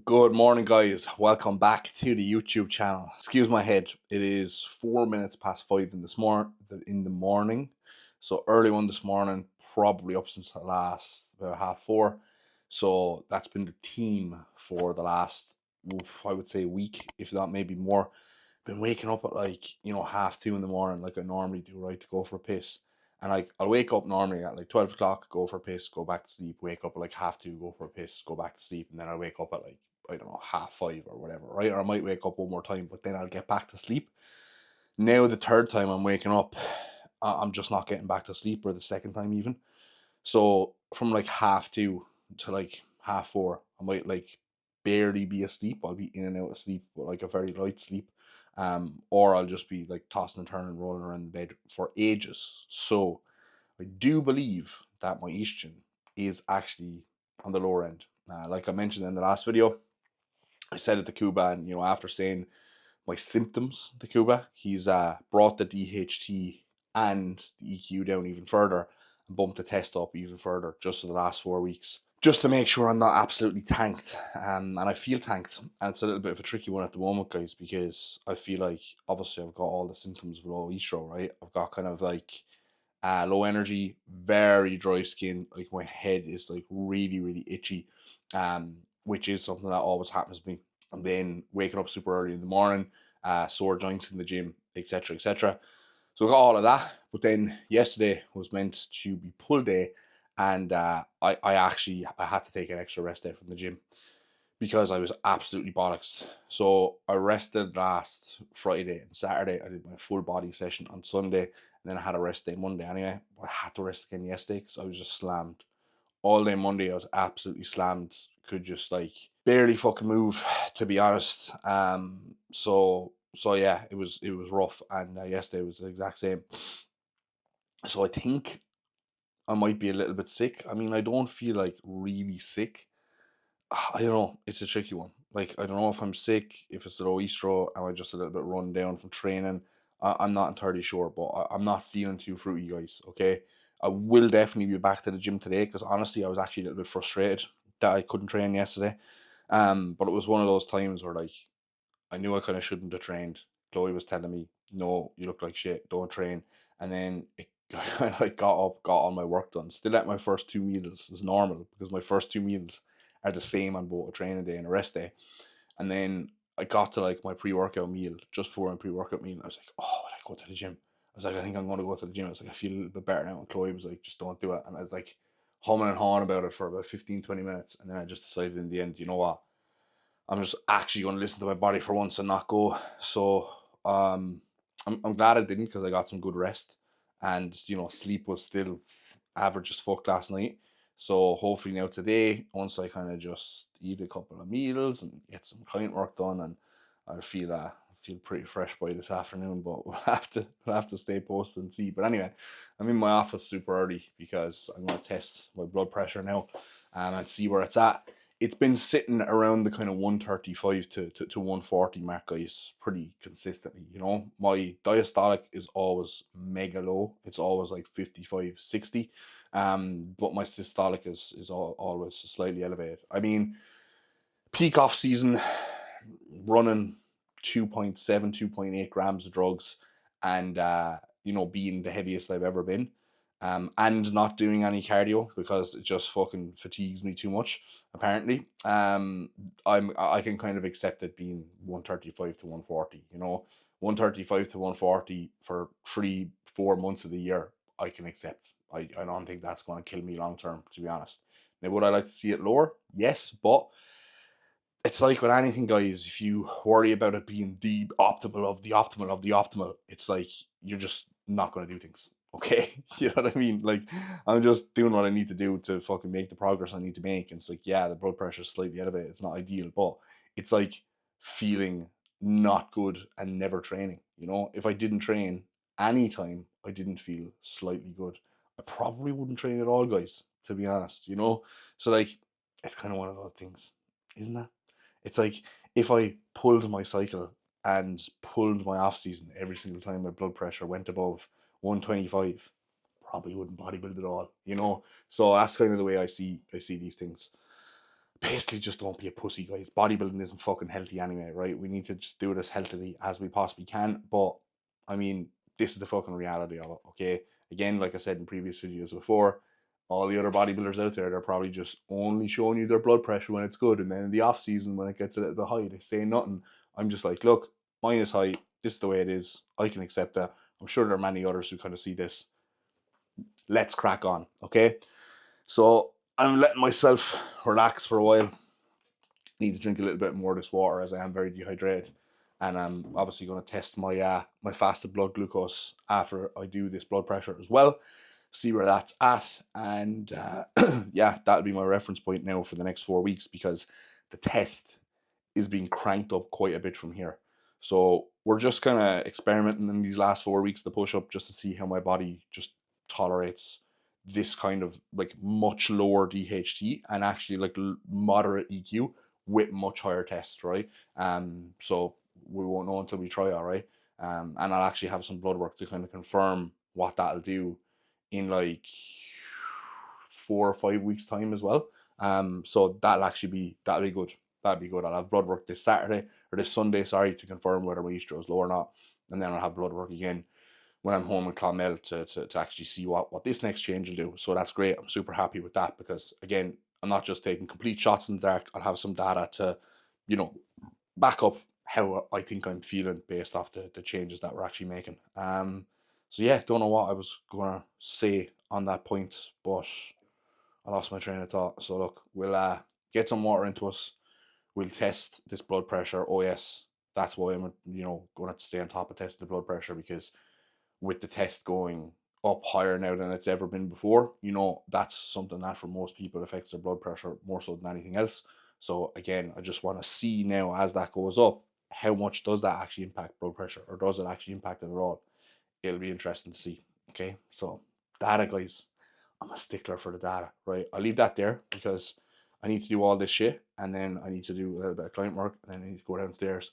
Good morning, guys. Welcome back to the YouTube channel. Excuse my head. It is 4 minutes past 5 in the morning. So early one this morning, probably up since the last about half 4. So that's been the theme for the last, I would say, week, if not maybe more. Been waking up at half 2 in the morning, like I normally do, right, to go for a piss. And I'll wake up normally at like 12 o'clock, go for a piss, go back to sleep, wake up at like half 2, go for a piss, go back to sleep, and then I'll wake up at like, I don't know, half 5 or whatever, right? Or I might wake up one more time, but then I'll get back to sleep. Now the third time I'm waking up, I'm just not getting back to sleep, or the second time even. So from like half 2 to like half 4, I might like barely be asleep. I'll be in and out of sleep, but like a very light sleep. Or I'll just be like tossing and turning, rolling around the bed for ages. So I do believe that my estrogen is actually on the lower end. Like I mentioned in the last video, I said it to Cuba, and after saying my symptoms to Cuba, he's brought the DHT and the EQ down even further and bumped the test up even further just for the last 4 weeks, just to make sure I'm not absolutely tanked. And I feel tanked, and it's a little bit of a tricky one at the moment, guys, because I feel like obviously I've got all the symptoms of low estro, right? I've got kind of like low energy, very dry skin. Like my head is like really, really itchy, which is something that always happens to me. And then waking up super early in the morning, sore joints in the gym, etc., etc. So I got all of that. But then yesterday was meant to be pull day, and I had to take an extra rest day from the gym because I was absolutely bollocks. So I rested last Friday and Saturday. I did my full body session on Sunday, and then I had a rest day Monday anyway. But I had to rest again yesterday because I was just slammed. All day Monday, I was absolutely slammed. Could just like barely fucking move, to be honest. So yeah, it was rough, and yesterday was the exact same. So I think I might be a little bit sick. I mean, I don't feel like really sick. I don't know. It's a tricky one. Like, I don't know if I'm sick, if it's low estro, am I just a little bit run down from training? I'm not entirely sure, but I'm not feeling too fruity, guys. Okay, I will definitely be back to the gym today because honestly, I was actually a little bit frustrated that I couldn't train yesterday. But it was one of those times where like I knew I kind of shouldn't have trained. Chloe was telling me, "No, you look like shit. Don't train." And then I got up, got all my work done. Still at my first 2 meals is normal because my first 2 meals are the same on both a training day and a rest day. And then I got to like my pre-workout meal just before my pre-workout meal. And I was like, "Oh, will I go to the gym?" I was like, "I think I'm going to go to the gym." I was like, "I feel a little bit better now." And Chloe was like, "Just don't do it." And I was like humming and hawing about it for about 15, 20 minutes. And then I just decided in the end, you know what? I'm just actually going to listen to my body for once and not go. So I'm glad I didn't because I got some good rest, and sleep was still average as fuck last night. So hopefully now today, once I kind of just eat a couple of meals and get some client work done, and I feel pretty fresh by this afternoon. But we'll have to stay posted and see. But anyway, I'm in my office super early because I'm going to test my blood pressure now, and see where it's at. It's been sitting around the kind of 135 to 140 mark, guys, pretty consistently. My diastolic is always mega low. It's always like 55, 60. But my systolic is always slightly elevated. I mean, peak off season, running 2.7, 2.8 grams of drugs, and being the heaviest I've ever been, and not doing any cardio because it just fucking fatigues me too much. Apparently, I can kind of accept it being 135 to 140. 135 to 140 for 3-4 months of the year, I can accept. I don't think that's going to kill me long term, to be honest. Now, would I like to see it lower? Yes, but it's like with anything, guys. If you worry about it being the optimal of the optimal of the optimal, it's like you're just not going to do things. Okay, you know what I mean? Like, I'm just doing what I need to do to fucking make the progress I need to make. And it's like, yeah, the blood pressure is slightly elevated. It's not ideal, but it's like feeling not good and never training. If I didn't train anytime I didn't feel slightly good, I probably wouldn't train at all, guys. To be honest. So like, it's kind of one of those things, isn't it? It's like if I pulled my cycle and pulled my off season every single time my blood pressure went above 125, probably wouldn't bodybuild at all. So that's kind of the way I see these things. basically just don't be a pussy, guys. Bodybuilding isn't fucking healthy anyway, right? We need to just do it as healthily as we possibly can. But I mean, this is the fucking reality of it, okay? Again, like I said in previous videos before, all the other bodybuilders out there, they're probably just only showing you their blood pressure when it's good, and then in the off season when it gets a little bit high, they say nothing. I'm just like, look, mine is high. This is the way it is. I can accept that. I'm sure there are many others who kind of see this. Let's crack on, okay? So I'm letting myself relax for a while. Need to drink a little bit more of this water as I am very dehydrated, and I'm obviously going to test my fasted blood glucose after I do this blood pressure as well, see where that's at, and yeah, that'll be my reference point now for the next 4 weeks, because the test is being cranked up quite a bit from here. So we're just kind of experimenting in these last 4 weeks to push up, just to see how my body just tolerates this kind of like much lower DHT and actually like moderate EQ with much higher tests, right? So we won't know until we try, all right. And I'll actually have some blood work to kind of confirm what that'll do in like 4 or 5 weeks time as well. So that'll be good. That'd be good. I'll have blood work this Saturday or this Sunday, sorry, to confirm whether my Easter is low or not, and then I'll have blood work again when I'm home in Clonmel to actually see what this next change will do. So that's great. I'm super happy with that, because again, I'm not just taking complete shots in the dark. I'll have some data to, you know, back up how I think I'm feeling based off the changes that we're actually making. So yeah, don't know what I was gonna say on that point, but I lost my train of thought. So look, we'll get some water into us. We'll test this blood pressure. Oh yes, that's why I'm going to have to stay on top of testing the blood pressure, because with the test going up higher now than it's ever been before, that's something that for most people affects their blood pressure more so than anything else. So again, I just want to see now as that goes up, how much does that actually impact blood pressure, or does it actually impact it at all? It'll be interesting to see. Okay, so data, guys. I'm a stickler for the data, right? I'll leave that there because I need to do all this shit, and then I need to do a little bit of client work, and then I need to go downstairs,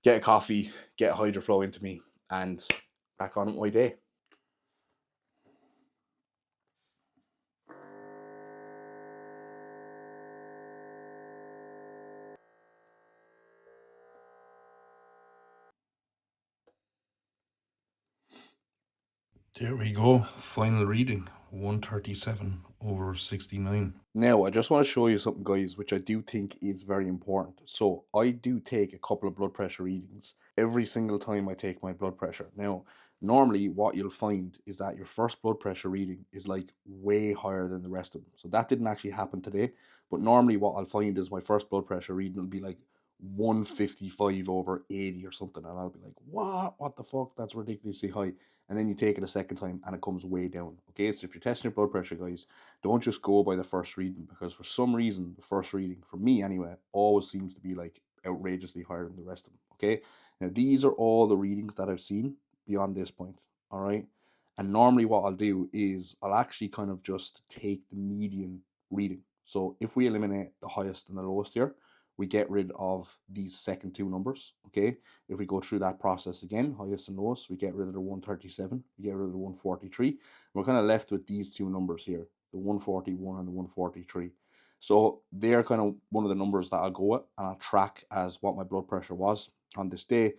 get a coffee, get a HydroFlow into me, and back on with my day. There we go. Final reading 137/69. Now, I just want to show you something, guys, which I do think is very important. So, I do take a couple of blood pressure readings every single time I take my blood pressure. Now, normally, what you'll find is that your first blood pressure reading is like way higher than the rest of them. So, that didn't actually happen today. But normally, what I'll find is my first blood pressure reading will be like 155/80 or something. And I'll be like, what? What the fuck? That's ridiculously high. And then you take it a second time and it comes way down. Okay, so if you're testing your blood pressure, guys, don't just go by the first reading, because for some reason, the first reading, for me anyway, always seems to be like outrageously higher than the rest of them. Okay, now these are all the readings that I've seen beyond this point. All right, and normally what I'll do is I'll actually kind of just take the median reading. So if we eliminate the highest and the lowest here, we get rid of these second two numbers. Okay, if we go through that process again, highest and lowest, we get rid of the 137, we get rid of the 143. We're kind of left with these two numbers here, the 141 and the 143. So they're kind of one of the numbers that I'll go at, and I'll track as what my blood pressure was on this day.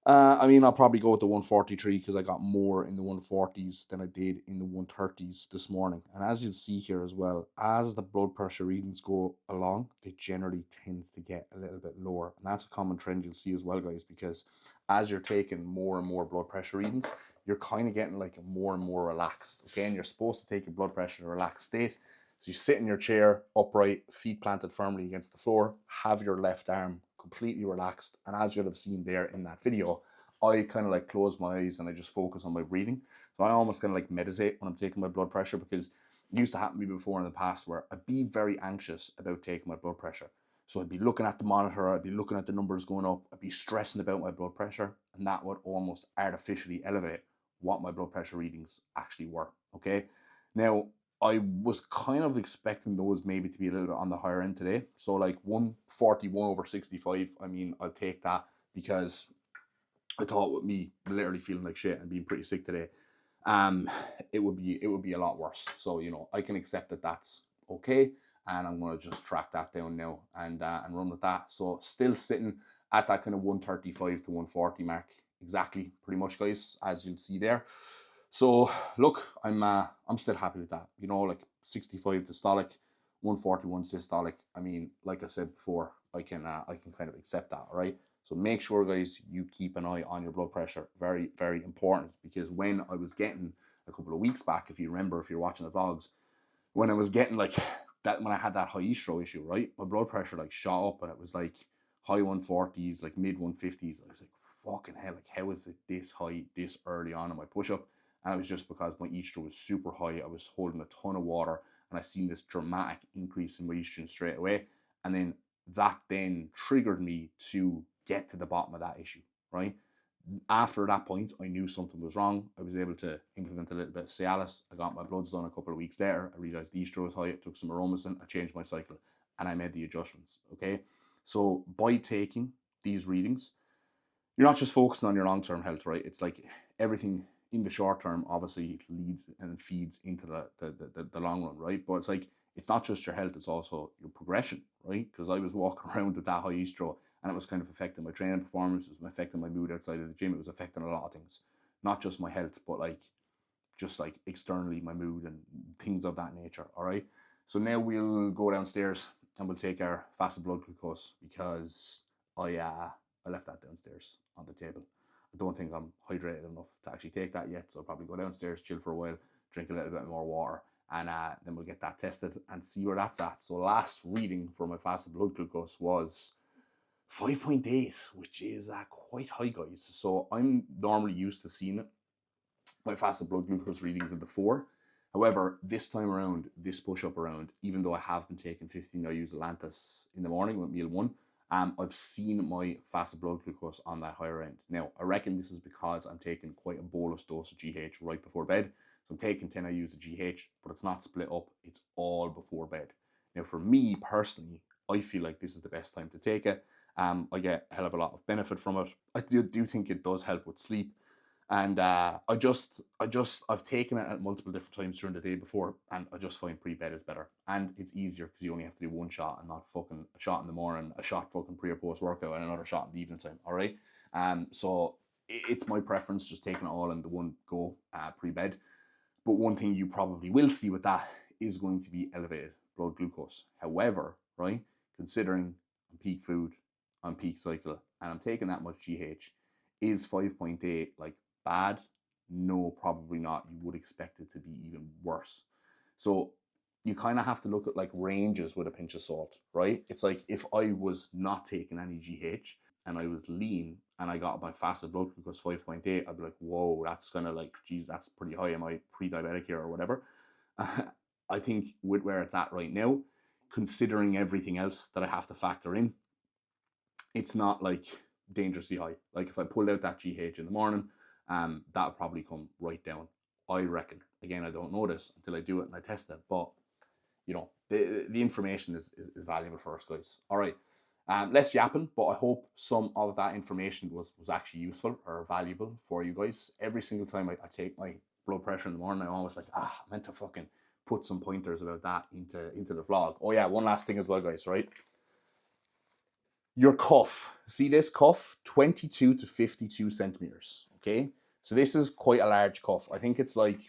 I mean, I'll probably go with the 143 because I got more in the 140s than I did in the 130s this morning. And as you'll see here as well, as the blood pressure readings go along, they generally tend to get a little bit lower. And that's a common trend you'll see as well, guys, because as you're taking more and more blood pressure readings, you're kind of getting like more and more relaxed. Okay, and you're supposed to take your blood pressure in a relaxed state. So you sit in your chair, upright, feet planted firmly against the floor, have your left arm completely relaxed. And as you'll have seen there in that video, I kind of like close my eyes and I just focus on my breathing. So I almost kind of like meditate when I'm taking my blood pressure, because it used to happen to me before in the past where I'd be very anxious about taking my blood pressure. So I'd be looking at the monitor, I'd be looking at the numbers going up, I'd be stressing about my blood pressure, and that would almost artificially elevate what my blood pressure readings actually were. Okay. Now, I was kind of expecting those maybe to be a little bit on the higher end today. So like 141/65, I mean, I'll take that, because I thought with me literally feeling like shit and being pretty sick today, it would be a lot worse. So I can accept that that's okay. and I'm going to just track that down now and run with that. So still sitting at that kind of 135 to 140 mark, exactly, pretty much, guys, as you'll see there. So look, I'm still happy with that. You know, like 65 systolic, 141 systolic. I mean, like I said before, I can kind of accept that. All right. So make sure, guys, you keep an eye on your blood pressure. Very, very important, because when I was getting a couple of weeks back, if you remember, if you're watching the vlogs, when I was getting like that, when I had that high estro issue, right, my blood pressure like shot up and it was like high 140s, like mid 150s. I was like, fucking hell, like how is it this high this early on in my push up? And it was just because my estro was super high. I was holding a ton of water, and I seen this dramatic increase in my estrogen straight away. And then that then triggered me to get to the bottom of that issue, right? After that point, I knew something was wrong. I was able to implement a little bit of Cialis. I got my bloods done a couple of weeks later. I realized the estro was high. I took some aromasin. I changed my cycle, and I made the adjustments. Okay. So by taking these readings, you're not just focusing on your long-term health, right? It's like everything in the short term obviously leads and feeds into the long run, right? But it's like, it's not just your health, it's also your progression, right? Because I was walking around with that high estro, and it was kind of affecting my training performance, it was affecting my mood outside of the gym, it was affecting a lot of things. Not just my health, but like just like externally my mood and things of that nature, all right? So now we'll go downstairs and we'll take our fasted blood glucose, because I left that downstairs on the table. I don't think I'm hydrated enough to actually take that yet, so I'll probably go downstairs, chill for a while, drink a little bit more water, and then we'll get that tested and see where that's at. So last reading for my fasted blood glucose was 5.8, which is quite high, guys. So I'm normally used to seeing my fasted blood glucose readings in the 4. However, this time around, this push-up around, even though I have been taking 15 IUs Atlantis in the morning with meal 1, I've seen my fasted blood glucose on that higher end. Now, I reckon this is because I'm taking quite a bolus dose of GH right before bed. So I'm taking 10 IUs of GH, but it's not split up. It's all before bed. Now, for me personally, I feel like this is the best time to take it. I get a hell of a lot of benefit from it. I do think it does help with sleep. And I've taken it at multiple different times during the day before, and I just find pre-bed is better. And it's easier because you only have to do one shot and not fucking a shot in the morning, a shot fucking pre or post workout, and another shot in the evening time, all right? So it's my preference just taking it all in the one go pre-bed. But one thing you probably will see with that is going to be elevated blood glucose. However, right, considering I'm peak food, I'm peak cycle, and I'm taking that much GH, is 5.8 like bad? No, probably not. You would expect it to be even worse. So you kind of have to look at like ranges with a pinch of salt, right? It's like if I was not taking any GH and I was lean and I got my fasted blood glucose 5.8, I'd be like, whoa, that's kind of like, geez, that's pretty high. Am I pre-diabetic here or whatever? I think with where it's at right now, considering everything else that I have to factor in, it's not like dangerously high. Like if I pulled out that GH in the morning, that would probably come right down, I reckon. Again, I don't know this until I do it and I test it, but you know, the information is valuable for us, guys. All right, less yapping, but I hope some of that information was actually useful or valuable for you guys. Every single time I take my blood pressure in the morning, I'm always like, I meant to fucking put some pointers about that into the vlog. Oh yeah, one last thing as well, guys, right? Your cuff, see this cuff, 22 to 52 centimeters, okay? So this is quite a large cuff. I think it's like,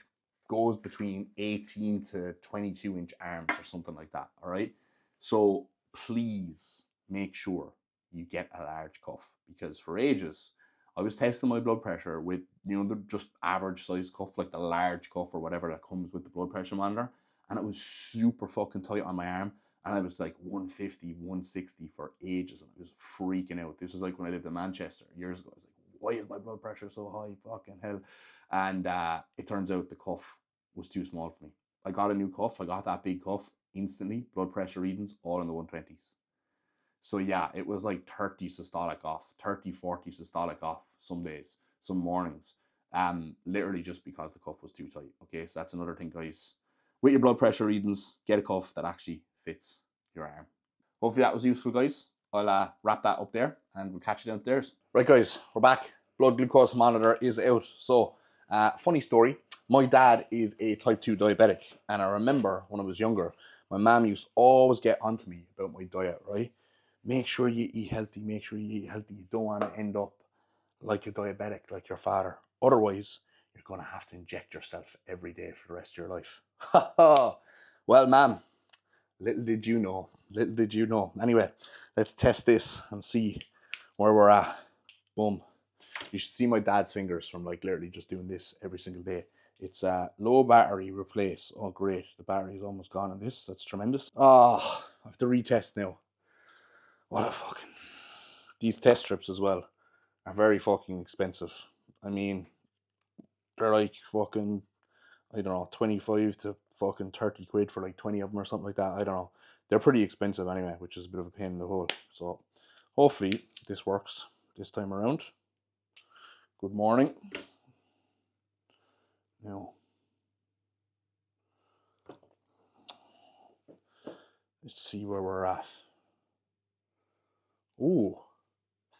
goes between 18 to 22 inch arms or something like that, all right? So please make sure you get a large cuff, because for ages, I was testing my blood pressure with, you know, the just average size cuff, like the large cuff or whatever that comes with the blood pressure monitor, and it was super fucking tight on my arm. And I was like 150, 160 for ages, and I was freaking out. This was like when I lived in Manchester years ago. I was like, why is my blood pressure so high? Fucking hell. And it turns out the cuff was too small for me. I got a new cuff. I got that big cuff instantly. Blood pressure readings all in the 120s. So yeah, it was like 30 systolic off, 30, 40 systolic off some days, some mornings. Literally just because the cuff was too tight. Okay, so that's another thing, guys. With your blood pressure readings, get a cuff that actually fits your arm. Hopefully that was useful, guys. I'll wrap that up there and we'll catch you downstairs. Right, guys, we're back. Blood glucose monitor is out. So, funny story. My dad is a type 2 diabetic, and I remember when I was younger, my mom used to always get onto me about my diet, right? Make sure you eat healthy, make sure you eat healthy. You don't want to end up like a diabetic, like your father. Otherwise, you're going to have to inject yourself every day for the rest of your life. Well, ma'am, little did you know. Little did you know. Anyway, let's test this and see where we're at. Boom. You should see my dad's fingers from like literally just doing this every single day. It's low battery replace. Oh, great. The battery's almost gone on this. That's tremendous. Oh, I have to retest now. What a fucking... These test strips as well are very fucking expensive. I mean, they're like fucking, I don't know, 25 to fucking 30 quid for like 20 of them or something like that. I don't know. They're pretty expensive anyway, which is a bit of a pain in the hole. So hopefully this works this time around. Good morning. Now, let's see where we're at. Ooh,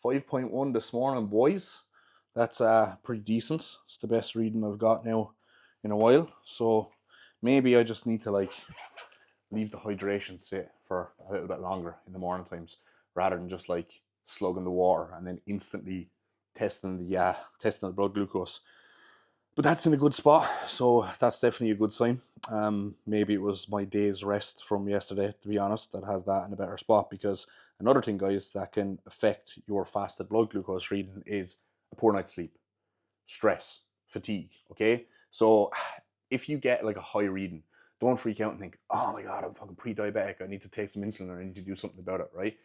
5.1 this morning, boys. That's pretty decent. It's the best reading I've got now in a while. So maybe I just need to like leave the hydration sit for a little bit longer in the morning times, rather than just like slugging the water and then instantly testing the blood glucose. But that's in a good spot, so that's definitely a good sign. Maybe it was my day's rest from yesterday, to be honest, that has that in a better spot. Because another thing, guys, that can affect your fasted blood glucose reading is a poor night's sleep, stress, fatigue. Okay, so if you get like a high reading, don't freak out and think, oh my god, I'm fucking pre-diabetic, I need to take some insulin or I need to do something about it, right?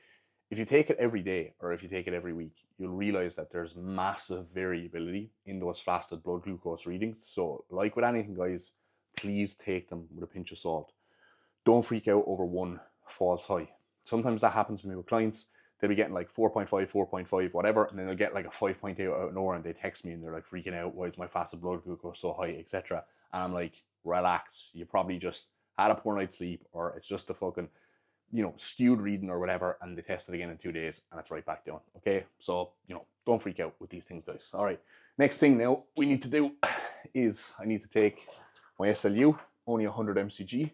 If you take it every day or if you take it every week, you'll realize that there's massive variability in those fasted blood glucose readings. So like with anything, guys, please take them with a pinch of salt. Don't freak out over one false high. Sometimes that happens to me with clients. They'll be getting like 4.5, 4.5, whatever, and then they'll get like a 5.8 out of nowhere and they text me and they're like freaking out, why is my fasted blood glucose so high, etc. And I'm like, relax, you probably just had a poor night's sleep, or it's just a fucking, skewed reading or whatever, and they test it again in 2 days and it's right back down. Okay, so don't freak out with these things, guys. All right, next thing now we need to do is I need to take my SLU, only 100 mcg,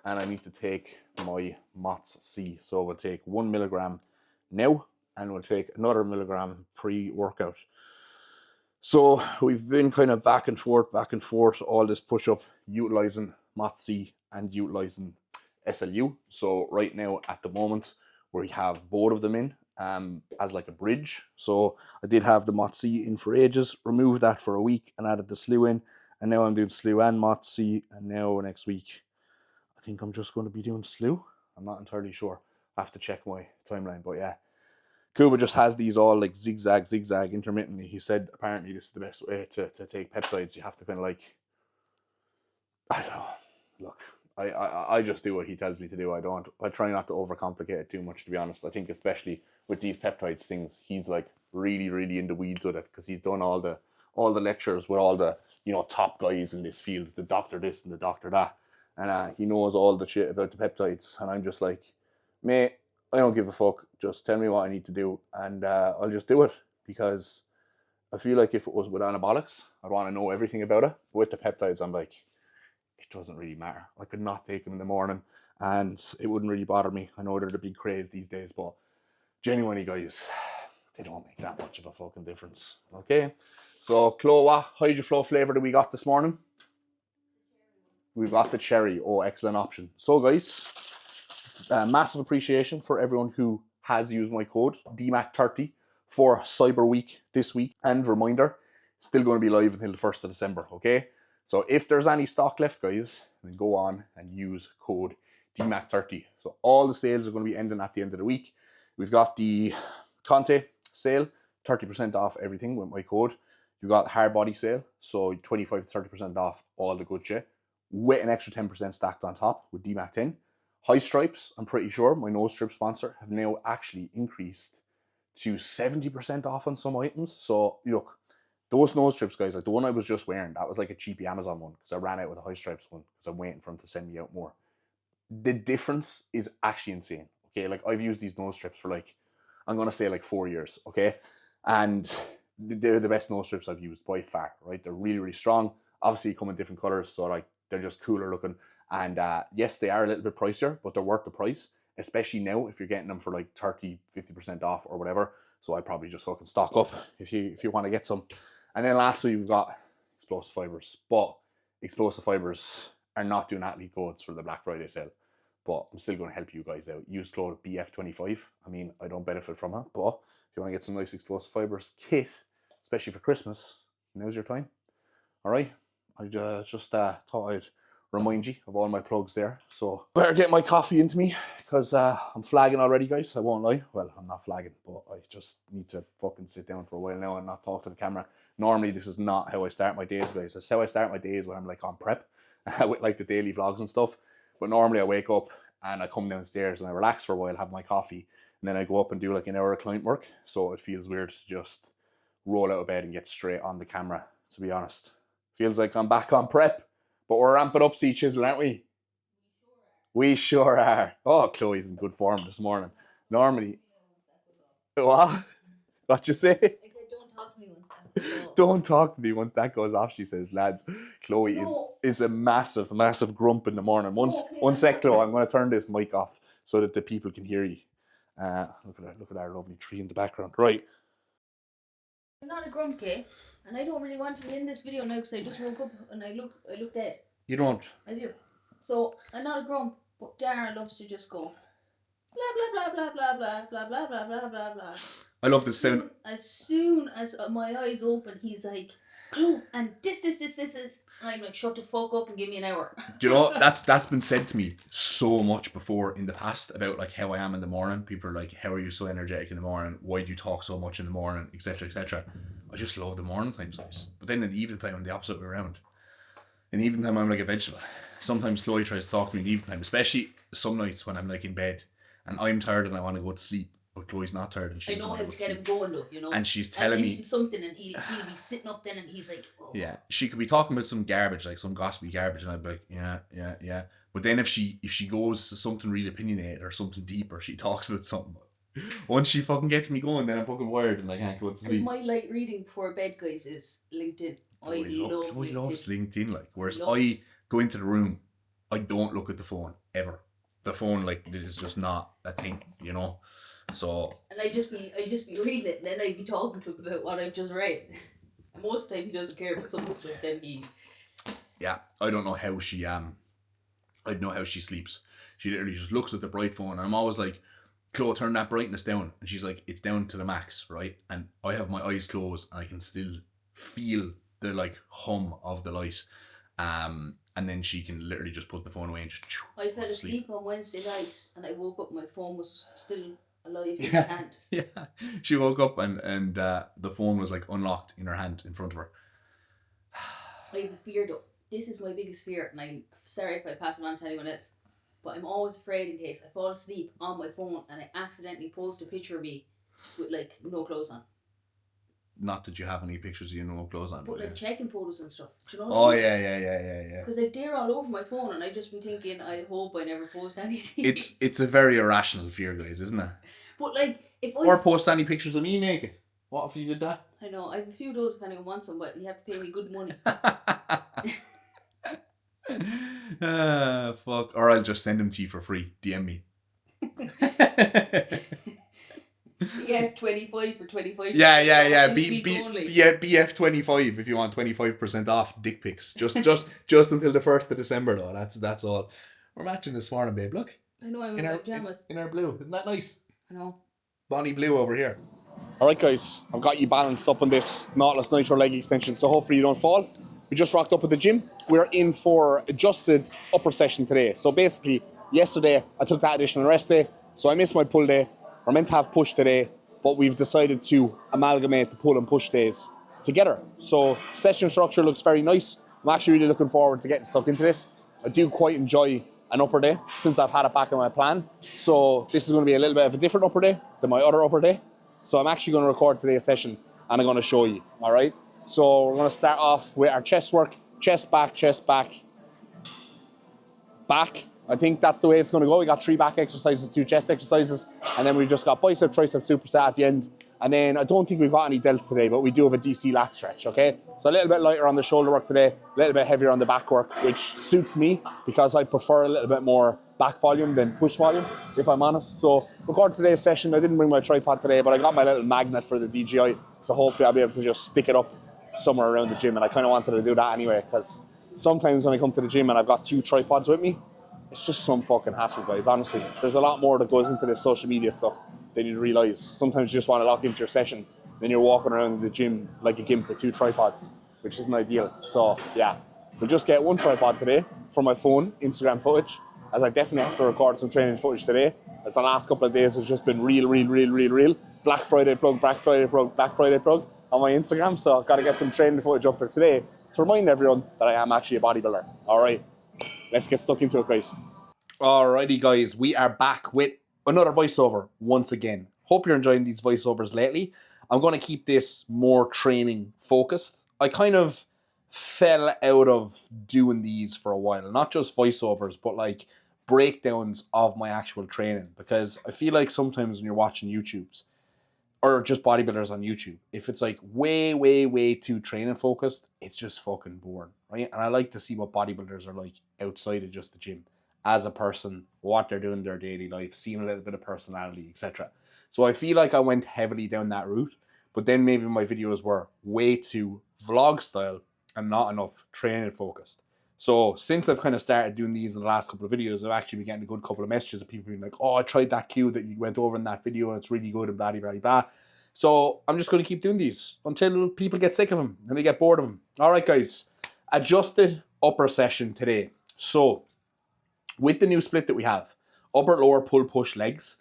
and I need to take my MOTS C. So we'll take 1 milligram now and we'll take another milligram pre-workout. So we've been kind of back and forth all this push-up, utilizing MOTS C and utilizing SLU. So right now at the moment we have both of them in as like a bridge. So I did have the MOTS C in for ages, removed that for a week and added the SLU in, and now I'm doing SLU and MOTS C, and now next week I think I'm just going to be doing SLU. I'm not entirely sure. I have to check my timeline, but yeah. Kuba just has these all like zigzag intermittently. He said apparently this is the best way to take peptides. You have to kind of like, I don't know. Look, I just do what he tells me to do. I try not to overcomplicate it too much, to be honest. I think especially with these peptides things, he's like really in the weeds with it, because he's done all the lectures with all the top guys in this field, the doctor this and the doctor that, and he knows all the shit about the peptides. And I'm just like, mate, I don't give a fuck. Just tell me what I need to do, and I'll just do it, because I feel like if it was with anabolics, I'd want to know everything about it. But with the peptides, I'm like, it doesn't really matter. I could not take them in the morning and it wouldn't really bother me. I know they're the big craze these days, but genuinely, guys, they don't make that much of a fucking difference. Okay, so Chloe, what HydroFlow flavor do we got this morning? We've got the cherry. Oh, excellent option. So guys, massive appreciation for everyone who has used my code DMAC30 for Cyber Week this week. And reminder, still going to be live until the 1st of December, okay? So if there's any stock left, guys, then go on and use code DMAC30. So all the sales are going to be ending at the end of the week. We've got the Conte sale, 30% off everything with my code. You've got hard body sale, so 25 to 30% off all the good shit, with an extra 10% stacked on top with DMAC10. High Stripes, I'm pretty sure, my nose strip sponsor, have now actually increased to 70% off on some items. So look, those nose strips, guys, like the one I was just wearing, that was like a cheapy Amazon one, because I ran out with the High Stripes one because I'm waiting for him to send me out more. The difference is actually insane. Okay, like I've used these nose strips for like, I'm gonna say like 4 years, okay? And they're the best nose strips I've used by far, right? They're really strong. Obviously, they come in different colors, so like they're just cooler looking. And yes, they are a little bit pricier, but they're worth the price, especially now if you're getting them for like 30, 50% off or whatever. So I probably just fucking stock up if you want to get some. And then lastly, we've got explosive fibers. But explosive fibers are not doing athlete codes for the Black Friday sale. But I'm still going to help you guys out. Use code BF25. I mean, I don't benefit from it, but if you want to get some nice explosive fibers kit, especially for Christmas, now's your time. All right? I just thought I'd remind you of all my plugs there. So better get my coffee into me because I'm flagging already, guys. I won't lie. Well, I'm not flagging, but I just need to fucking sit down for a while now and not talk to the camera. Normally, this is not how I start my days, guys. That's how I start my days when I'm like on prep with like the daily vlogs and stuff. But normally I wake up and I come downstairs and I relax for a while, have my coffee, and then I go up and do like an hour of client work. So it feels weird to just roll out of bed and get straight on the camera, to be honest. Feels like I'm back on prep, but we're ramping up, C Chisel, aren't we? We sure are. Oh, Chloe's in good form this morning. Normally, what? What you say? I said, don't talk to me once that goes off. Don't talk to me once that goes off, she says, lads. Chloe is a massive, massive grump in the morning. One sec, Chloe, I'm going to turn this mic off so that the people can hear you. Look at our lovely tree in the background. Right. I'm not a grump, okay? And I don't really want to be in this video now because I just woke up and I look dead. You don't? I do. So I'm not a grump, but Darren loves to just go blah blah blah blah blah blah blah blah blah blah blah. I love this sound. As soon as my eyes open, he's like, oh, and this is. I'm like, shut the fuck up and give me an hour. Do you know, that's been said to me so much before in the past about like how I am in the morning. People are like, how are you so energetic in the morning? Why do you talk so much in the morning? Etc. etc. I just love the morning times, guys. But then in the evening time, I'm the opposite way around. In the evening time, I'm like a vegetable. Sometimes Chloe tries to talk to me in the evening time, especially some nights when I'm like in bed and I'm tired and I want to go to sleep. But Chloe's not tired and she I know how to get him going though, you know. And she's telling me something and he'll be sitting up then and he's like, oh. Yeah. She could be talking about some garbage, like some gossipy garbage, and I'd be like, yeah. But then if she goes to something really opinionated or something deeper, she talks about something. Once she fucking gets me going, then I'm fucking wired and I can't go to sleep. My light reading before bed, guys, is LinkedIn. Chloe loves LinkedIn, like, whereas I go into the room, I don't look at the phone ever. The phone, like, this is just not a thing, you know. So. And I just be reading it, and then I'd be talking to him about what I've just read. And most of the time he doesn't care about some stuff. Then he. Yeah, I don't know how she I don't know how she sleeps. She literally just looks at the bright phone, and I'm always like, Chloe, turn that brightness down, and she's like, it's down to the max, right? And I have my eyes closed, and I can still feel the like hum of the light. And then she can literally just put the phone away and just. I fell asleep on Wednesday night, and I woke up. My phone was still alive in my hand. Yeah, she woke up and the phone was like unlocked in her hand in front of her. I have a fear though. This is my biggest fear, and I'm sorry if I pass it on to anyone else, but I'm always afraid in case I fall asleep on my phone and I accidentally post a picture of me with like no clothes on. Not that you have any pictures of you no clothes on. But like checking photos and stuff. Do you know what I mean? Yeah. Because like they're all over my phone and I just be thinking, I hope I never post anything. It's a very irrational fear, guys, isn't it? But like if I or post any pictures of me naked. What if you did that? I know, I have a few of those if anyone wants them, but you have to pay me good money. Fuck. Or I'll just send them to you for free. DM me. BF25 for 25. Yeah. BF25 if you want 25% off dick pics. Just until the 1st of December though. That's all. We're matching this morning, babe. Look. I know, I'm in my pajamas. In our blue. Isn't that nice? I know. Bonnie blue over here. Alright guys, I've got you balanced up on this Nautilus Nitro leg extension, so hopefully you don't fall. We just rocked up at the gym. We're in for adjusted upper session today. So basically, yesterday I took that additional rest day, so I missed my pull day. We're meant to have push today, but we've decided to amalgamate the pull and push days together. So session structure looks very nice. I'm actually really looking forward to getting stuck into this. I do quite enjoy an upper day since I've had it back in my plan. So this is going to be a little bit of a different upper day than my other upper day. So I'm actually going to record today's session and I'm going to show you, all right? So we're going to start off with our chest work, chest, back, back, I think that's the way it's going to go. We got 3 back exercises, 2 chest exercises, and then we've just got bicep, tricep, superset at the end. And then I don't think we've got any delts today, but we do have a DC lat stretch, okay? So a little bit lighter on the shoulder work today, a little bit heavier on the back work, which suits me because I prefer a little bit more back volume than push volume, if I'm honest. So recording today's session, I didn't bring my tripod today, but I got my little magnet for the DJI, so hopefully I'll be able to just stick it up somewhere around the gym, and I kind of wanted to do that anyway, because sometimes when I come to the gym and I've got 2 tripods with me, it's just some fucking hassle, guys, honestly. There's a lot more that goes into this social media stuff than you realise. Sometimes you just want to lock into your session, then you're walking around the gym like a gimp with 2 tripods, which isn't ideal. So, yeah, we'll just get 1 tripod today for my phone, Instagram footage, as I definitely have to record some training footage today, as the last couple of days has just been real. Black Friday plug on my Instagram, so I've got to get some training footage up there today to remind everyone that I am actually a bodybuilder. All right, let's get stuck into it, guys. Alrighty, guys, we are back with another voiceover once again. Hope you're enjoying these voiceovers lately. I'm going to keep this more training focused. I kind of fell out of doing these for a while, not just voiceovers, but like breakdowns of my actual training, because I feel like sometimes when you're watching YouTube's or just bodybuilders on YouTube, if it's like way too training focused, it's just fucking boring, right? And I like to see what bodybuilders are like outside of just the gym, as a person, what they're doing in their daily life, seeing a little bit of personality, etc. So I feel like I went heavily down that route, but then maybe my videos were way too vlog style and not enough training focused. So since I've kind of started doing these in the last couple of videos, I've actually been getting a good couple of messages of people being like, oh, I tried that cue that you went over in that video and it's really good and blah. So I'm just going to keep doing these until people get sick of them and they get bored of them. All right, guys, adjusted upper session today. So with the new split that we have, upper, lower, pull, push, legs,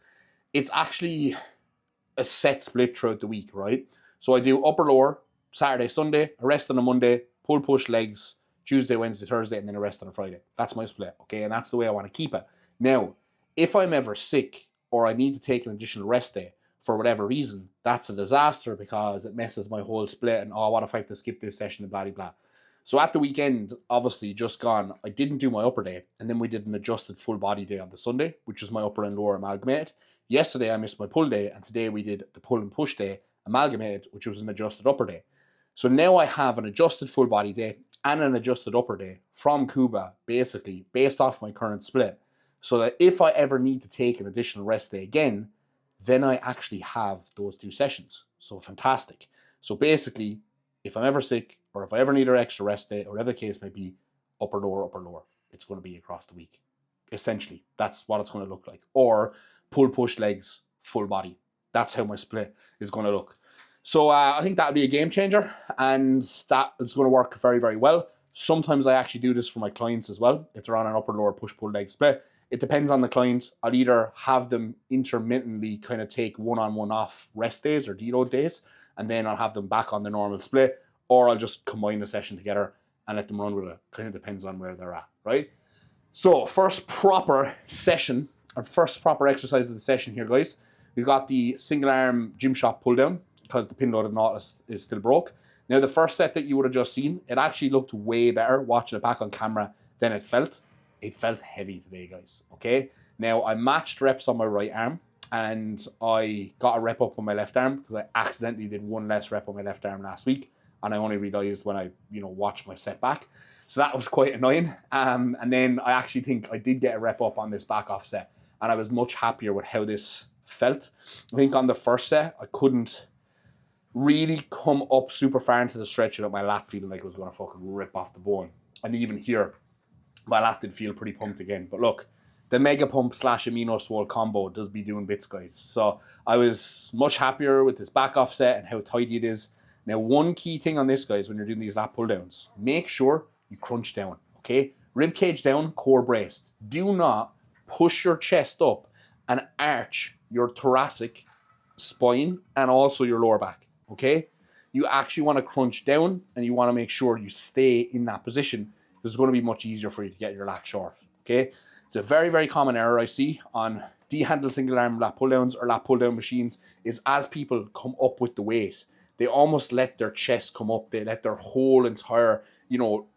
it's actually a set split throughout the week, right? So I do upper, lower, Saturday, Sunday, a rest on a Monday, pull, push, legs, Tuesday, Wednesday, Thursday, and then a rest on a Friday. That's my split, okay? And that's the way I want to keep it. Now, if I'm ever sick or I need to take an additional rest day for whatever reason, that's a disaster because it messes my whole split and, oh, what if I have to skip this session and blah. So at the weekend, obviously just gone, I didn't do my upper day, and then we did an adjusted full body day on the Sunday, which was my upper and lower amalgamated. Yesterday, I missed my pull day, and today we did the pull and push day amalgamated, which was an adjusted upper day. So now I have an adjusted full body day and an adjusted upper day from Cuba, basically, based off my current split, so that if I ever need to take an additional rest day again, then I actually have those 2 sessions. So fantastic. So basically, if I'm ever sick, or if I ever need an extra rest day, or whatever the case may be, upper, lower, it's going to be across the week. Essentially, that's what it's going to look like. Or pull, push, legs, full body. That's how my split is going to look. So I think that'll be a game changer, and that is going to work very well. Sometimes I actually do this for my clients as well, if they're on an upper, lower, push, pull, leg split. It depends on the client. I'll either have them intermittently kind of take one-on, off rest days or deload days, and then I'll have them back on the normal split, or I'll just combine the session together and let them run with it. Kind of depends on where they're at, right? So first proper session, or first proper exercise of the session here, guys. We've got the single arm gym shot pull down, because the pin loaded Nautilus is still broke. Now, the first set that you would have just seen, it actually looked way better watching it back on camera than it felt. It felt heavy today, guys, okay? Now, I matched reps on my right arm, and I got a rep up on my left arm because I accidentally did 1 less rep on my left arm last week, and I only realized when I, watched my set back. So that was quite annoying. And then I actually think I did get a rep up on this back off set, and I was much happier with how this felt. I think on the first set, I couldn't really come up super far into the stretch without my lat feeling like it was going to fucking rip off the bone. And even here, my lat did feel pretty pumped again. But look, the mega pump / amino swole combo does be doing bits, guys. So I was much happier with this back off set and how tidy it is. Now, one key thing on this, guys, when you're doing these lat pull downs, make sure you crunch down, okay? Rib cage down, core braced. Do not push your chest up and arch your thoracic spine and also your lower back, okay? You actually want to crunch down and you want to make sure you stay in that position. It's going to be much easier for you to get your lat short, okay? It's a very common error I see on D-handle single arm lat pull downs or lat pull down machines is as people come up with the weight, they almost let their chest come up. They let their whole entire,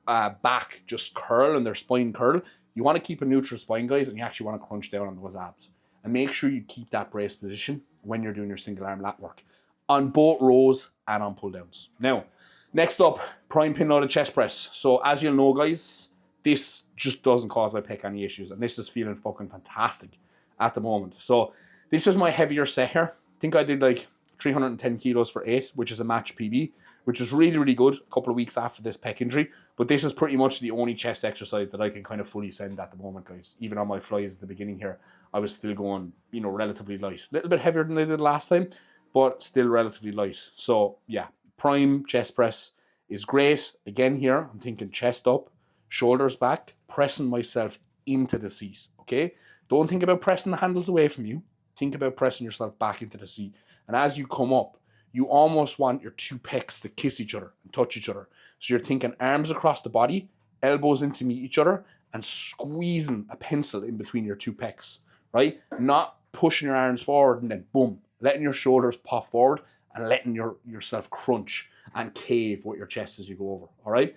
back just curl and their spine curl. You want to keep a neutral spine, guys, and you actually want to crunch down on those abs. And make sure you keep that brace position when you're doing your single arm lat work on both rows and on pull downs. Now, next up, prime pin loaded chest press. So as you'll know, guys, this just doesn't cause my pec any issues, and this is feeling fucking fantastic at the moment. So this is my heavier set here. I think I did like 310 kilos for 8, which is a match PB, which is really, really good a couple of weeks after this pec injury. But this is pretty much the only chest exercise that I can kind of fully send at the moment, guys. Even on my flies at the beginning here, I was still going, you know, relatively light. A little bit heavier than I did last time, but still relatively light. So yeah, prime chest press is great. Again here, I'm thinking chest up, shoulders back, pressing myself into the seat, okay? Don't think about pressing the handles away from you. Think about pressing yourself back into the seat. And as you come up, you almost want your two pecs to kiss each other and touch each other. So you're thinking arms across the body, elbows in to meet each other, and squeezing a pencil in between your two pecs, right? Not pushing your arms forward and then boom, letting your shoulders pop forward and letting yourself crunch and cave with your chest as you go over, all right?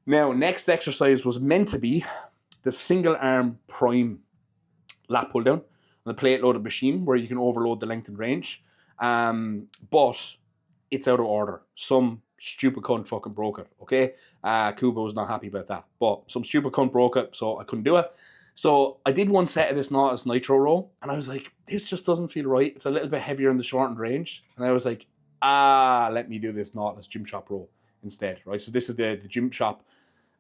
Now, next exercise was meant to be the single arm prime lat pull down on the plate loaded machine where you can overload the length and range. But it's out of order. Some stupid cunt fucking broke it, okay? Kuba was not happy about that. But some stupid cunt broke it, so I couldn't do it. So I did one set of this Nautilus Nitro row, and I was like, this just doesn't feel right. It's a little bit heavier in the shortened range. And I was like, let me do this Nautilus Gym Shop row instead, right? So this is the Gym Shop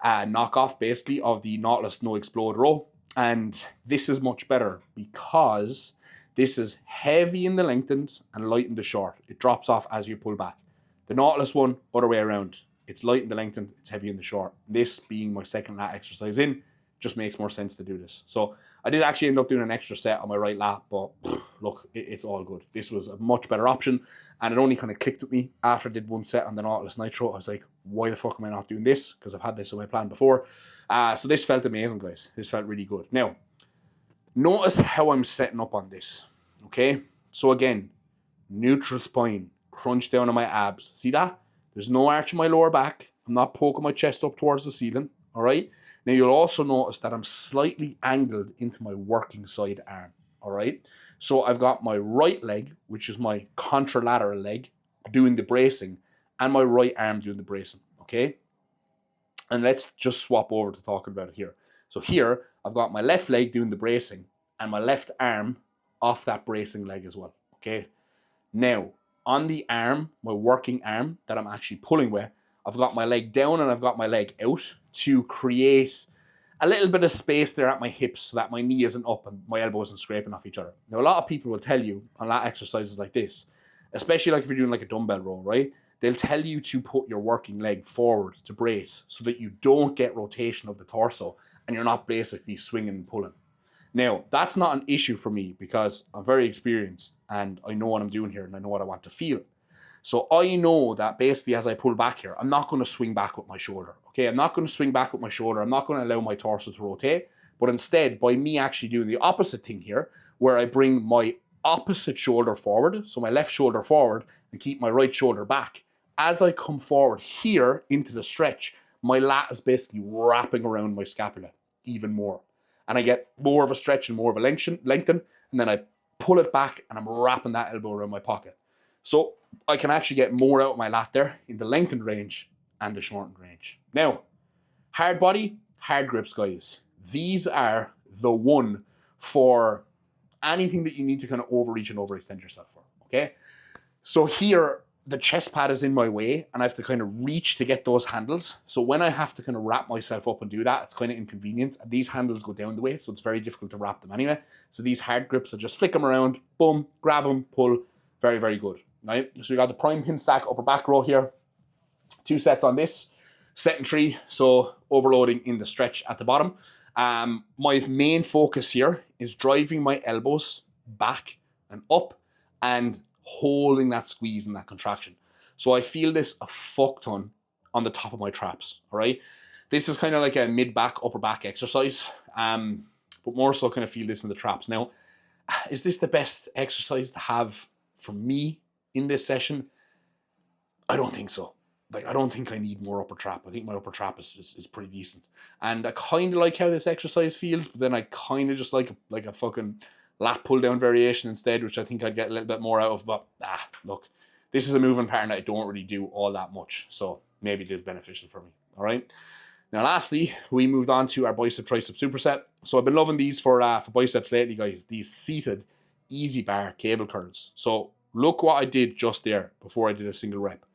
knockoff, basically, of the Nautilus No Explode row. And this is much better because this is heavy in the lengthened and light in the short. It drops off as you pull back. The Nautilus one, other way around. It's light in the lengthened, it's heavy in the short. This being my second lat exercise in, just makes more sense to do this. So I did actually end up doing an extra set on my right lat, but look, it's all good. This was a much better option, and it only kind of clicked with me after I did one set on the Nautilus Nitro. I was like, why the fuck am I not doing this? Because I've had this on my plan before. So this felt amazing, guys. This felt really good. Now, notice how I'm setting up on this, okay? So again, neutral spine, crunch down on my abs. See that? There's no arch in my lower back. I'm not poking my chest up towards the ceiling, all right? Now, you'll also notice that I'm slightly angled into my working side arm, all right? So I've got my right leg, which is my contralateral leg, doing the bracing, and my right arm doing the bracing, okay? And let's just swap over to talking about it here. So here, I've got my left leg doing the bracing and my left arm off that bracing leg as well, okay? Now, on the arm, my working arm that I'm actually pulling with, I've got my leg down and I've got my leg out to create a little bit of space there at my hips so that my knee isn't up and my elbow isn't scraping off each other. Now, a lot of people will tell you on lat exercises like this, especially like if you're doing like a dumbbell row, right? They'll tell you to put your working leg forward to brace so that you don't get rotation of the torso and you're not basically swinging and pulling. Now, that's not an issue for me because I'm very experienced and I know what I'm doing here and I know what I want to feel. So I know that basically as I pull back here, I'm not going to swing back with my shoulder. Okay, I'm not going to swing back with my shoulder. I'm not going to allow my torso to rotate. But instead, by me actually doing the opposite thing here, where I bring my opposite shoulder forward, so my left shoulder forward, and keep my right shoulder back, as I come forward here into the stretch, my lat is basically wrapping around my scapula even more. And I get more of a stretch and more of a lengthen, and then I pull it back and I'm wrapping that elbow around my pocket. So I can actually get more out of my lat there in the lengthened range and the shortened range. Now, hard body, hard grips, guys. These are the one for anything that you need to kind of overreach and overextend yourself for, okay? So here, the chest pad is in my way and I have to kind of reach to get those handles. So when I have to kind of wrap myself up and do that, it's kind of inconvenient. These handles go down the way, so it's very difficult to wrap them anyway. So these hard grips, I just flick them around, boom, grab them, pull, very, very good, right? So we got the prime pin stack upper back row here. 2 sets on this, set and 3, so overloading in the stretch at the bottom. My main focus here is driving my elbows back and up and holding that squeeze and that contraction. So I feel this a fuck ton on the top of my traps, all right? This is kind of like a mid-back, upper back exercise, but more so kind of feel this in the traps. Now, is this the best exercise to have for me in this session? I don't think so. like I don't think I need more upper trap. I think my upper trap is pretty decent. And I kind of like how this exercise feels, but then I kind of just like a fucking lat pull down variation instead, which I think I'd get a little bit more out of. But look, this is a movement pattern that I don't really do all that much, so maybe it is beneficial for me. All right. Now, lastly, we moved on to our bicep tricep superset. So I've been loving these for biceps lately, guys. These seated easy bar cable curls. So look what I did just there before I did a single rep.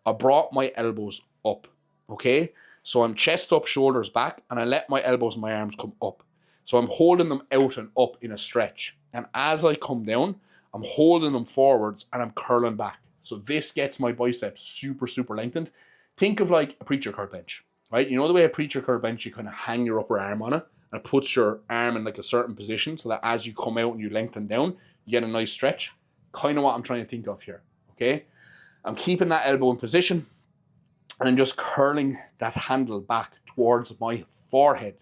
I brought my elbows up, okay? So I'm chest up, shoulders back, and I let my elbows and my arms come up. So I'm holding them out and up in a stretch. And as I come down, I'm holding them forwards and I'm curling back. So this gets my biceps super, super lengthened. Think of like a preacher curl bench, right? You know the way a preacher curl bench, you kind of hang your upper arm on it and it puts your arm in like a certain position so that as you come out and you lengthen down, you get a nice stretch. Kind of what I'm trying to think of here, okay? I'm keeping that elbow in position and I'm just curling that handle back towards my forehead,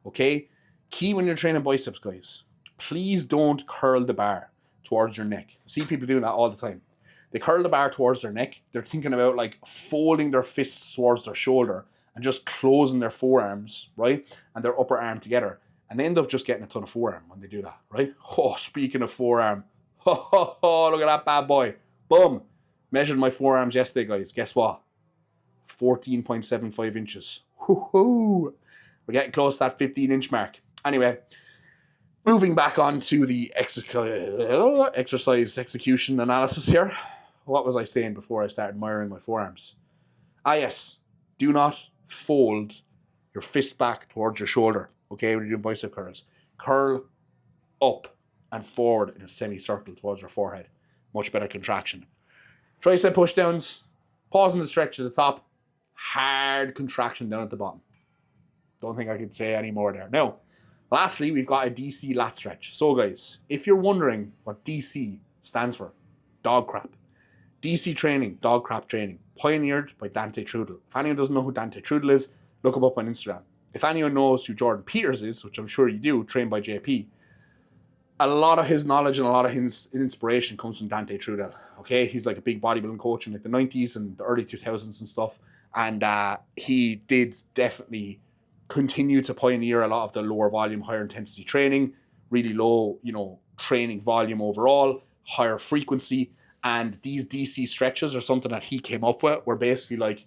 okay? Key when you're training biceps, guys, please don't curl the bar towards your neck. I see people doing that all the time. They curl the bar towards their neck. They're thinking about like folding their fists towards their shoulder and just closing their forearms, right? And their upper arm together. And they end up just getting a ton of forearm when they do that, right? Oh, speaking of forearm, look at that bad boy. Boom. Measured my forearms yesterday, guys. Guess what? 14.75 inches. Woohoo! We're getting close to that 15-inch mark. Anyway, moving back on to the exercise execution analysis here. What was I saying before I started admiring my forearms? Yes, do not fold your fist back towards your shoulder, okay, when you're doing bicep curls. Curl up and forward in a semicircle towards your forehead. Much better contraction. Tricep pushdowns, pause in the stretch at the top, hard contraction down at the bottom. Don't think I could say any more there. Now, lastly, we've got a DC lat stretch. So guys, if you're wondering what DC stands for, dog crap. DC training, dog crap training, pioneered by Dante Trudel. If anyone doesn't know who Dante Trudel is, look him up on Instagram. If anyone knows who Jordan Peters is, which I'm sure you do, trained by JP, a lot of his knowledge and a lot of his inspiration comes from Dante Trudel. Okay, he's like a big bodybuilding coach in like the 90s and the early 2000s and stuff. And he did definitely continue to pioneer a lot of the lower volume, higher intensity training, really low, training volume overall, higher frequency. And these DC stretches are something that he came up with, where basically like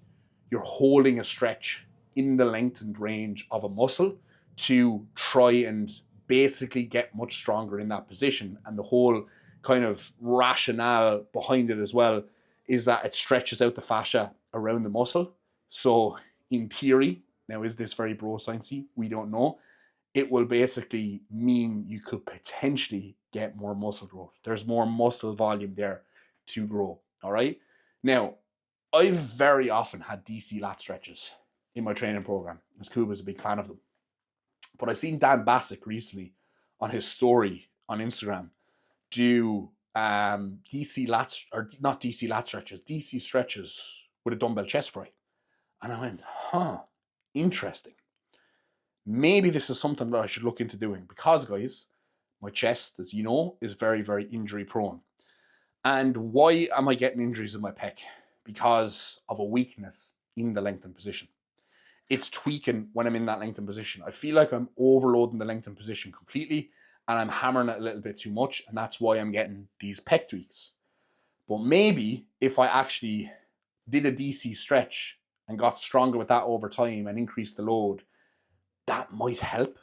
you're holding a stretch in the lengthened range of a muscle to try and basically get much stronger in that position. And the whole kind of rationale behind it as well is that it stretches out the fascia around the muscle. So in theory, now is this very bro sciencey? We don't know. It will basically mean you could potentially get more muscle growth. There's more muscle volume there to grow. All right. Now, I've very often had DC lat stretches in my training program, as Kuba's a big fan of them. But I seen Dan Bassick recently on his story on Instagram do DC lats, or not DC lat stretches, DC stretches with a dumbbell chest fry. And I went, interesting. Maybe this is something that I should look into doing because, guys, my chest, as you know, is very, very injury prone. And why am I getting injuries in my pec? Because of a weakness in the lengthened position. It's tweaking when I'm in that lengthened position. I feel like I'm overloading the lengthened position completely and I'm hammering it a little bit too much, and that's why I'm getting these pec tweaks. But maybe if I actually did a DC stretch and got stronger with that over time and increased the load, that might help.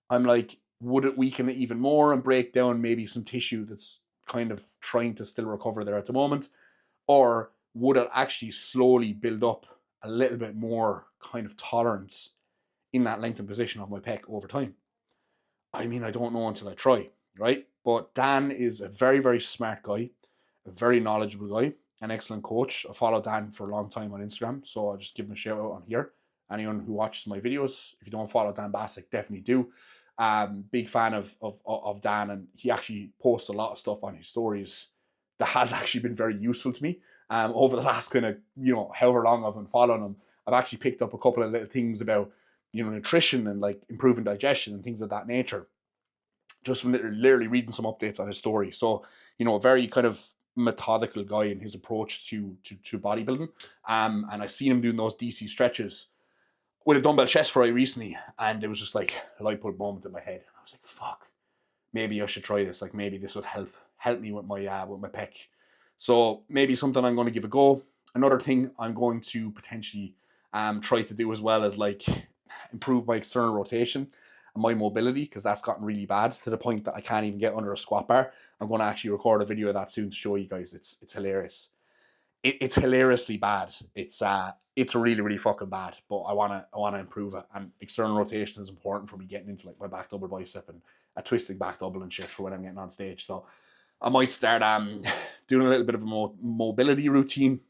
I'm like, would it weaken it even more and break down maybe some tissue that's kind of trying to still recover there at the moment? Or would it actually slowly build up a little bit more kind of tolerance in that lengthened position of my pec over time? I mean, I don't know until I try, right? But Dan is a very, very smart guy, a very knowledgeable guy, an excellent coach. I follow Dan for a long time on Instagram, so I'll just give him a shout out on here. Anyone who watches my videos, if you don't follow Dan Bassick, definitely do. Big fan of Dan, and he actually posts a lot of stuff on his stories that has actually been very useful to me. Over the last kind of, however long I've been following him, I've actually picked up a couple of little things about, nutrition and like improving digestion and things of that nature. Just from literally reading some updates on his story. So, very kind of methodical guy in his approach to bodybuilding. And I seen him doing those DC stretches with a dumbbell chest fry recently, and it was just like a light bulb moment in my head. I was like, fuck, maybe I should try this. Like maybe this would help me with my pec. So maybe something I'm going to give a go. Another thing I'm going to potentially try to do as well is like improve my external rotation and my mobility, because that's gotten really bad to the point that I can't even get under a squat bar. I'm going to actually record a video of that soon to show you guys. It's hilarious. It's hilariously bad. It's really, really fucking bad. But I wanna improve it. And external rotation is important for me getting into like my back double bicep and a twisting back double and shit for when I'm getting on stage. So I might start doing a little bit of a mobility routine,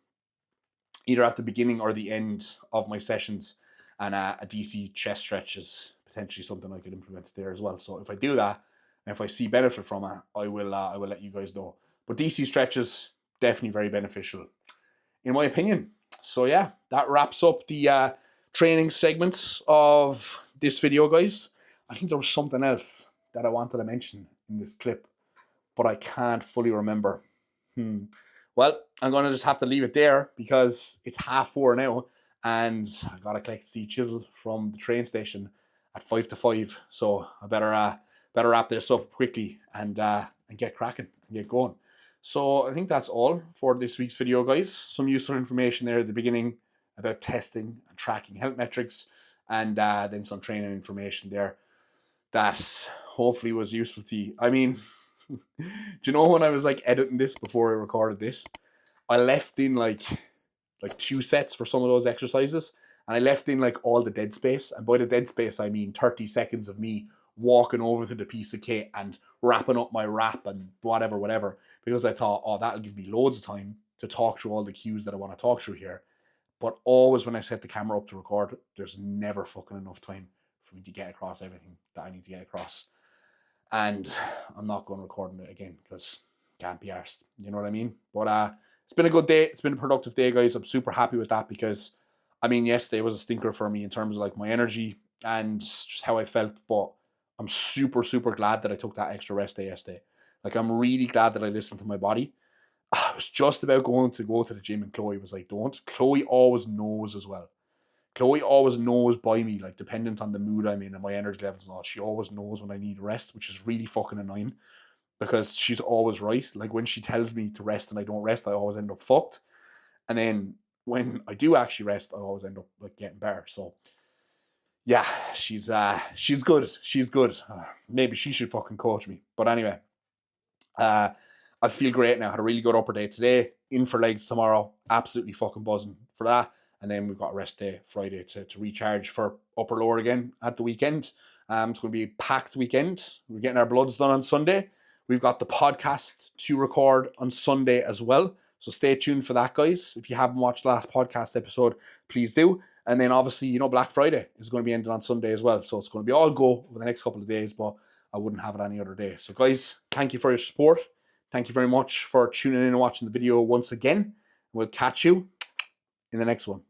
either at the beginning or the end of my sessions, and a DC chest stretch is potentially something I could implement there as well. So if I do that, and if I see benefit from it, I will let you guys know. But DC stretches, definitely very beneficial, in my opinion. So yeah, that wraps up the training segments of this video, guys. I think there was something else that I wanted to mention in this clip, but I can't fully remember. Well, I'm going to just have to leave it there because it's 4:30 now, and I got to collect C Chisel from the train station at 5:55. So I better wrap this up quickly and get cracking and get going. So I think that's all for this week's video, guys. Some useful information there at the beginning about testing and tracking health metrics, and then some training information there that hopefully was useful to you. I mean, do you know when I was like editing this before I recorded this, I left in like 2 sets for some of those exercises, and I left in like all the dead space. And by the dead space, I mean 30 seconds of me walking over to the piece of kit and wrapping up my wrap and whatever, because I thought, oh, that'll give me loads of time to talk through all the cues that I want to talk through here. But always when I set the camera up to record, there's never fucking enough time for me to get across everything that I need to get across. And I'm not going to record it again because can't be arsed. You know what I mean? But it's been a good day. It's been a productive day, guys. I'm super happy with that because, I mean, yesterday was a stinker for me in terms of like my energy and just how I felt. But I'm super, super glad that I took that extra rest day yesterday. Like, I'm really glad that I listened to my body. I was just about going to go to the gym and Chloe was like, don't. Chloe always knows as well. Chloe always knows by me, like, dependent on the mood I'm in and my energy levels and all. She always knows when I need rest, which is really fucking annoying because she's always right. Like, when she tells me to rest and I don't rest, I always end up fucked. And then when I do actually rest, I always end up like getting better. So yeah, she's good. She's good. Maybe she should fucking coach me. But anyway, I feel great now. Had a really good upper day today. In for legs tomorrow. Absolutely fucking buzzing for that. And then we've got a rest day Friday to recharge for upper lower again at the weekend. It's going to be a packed weekend. We're getting our bloods done on Sunday. We've got the podcast to record on Sunday as well. So stay tuned for that, guys. If you haven't watched the last podcast episode, please do. And then obviously, you know, Black Friday is going to be ending on Sunday as well. So it's going to be all go over the next couple of days, but I wouldn't have it any other day. So guys, thank you for your support. Thank you very much for tuning in and watching the video once again. We'll catch you in the next one.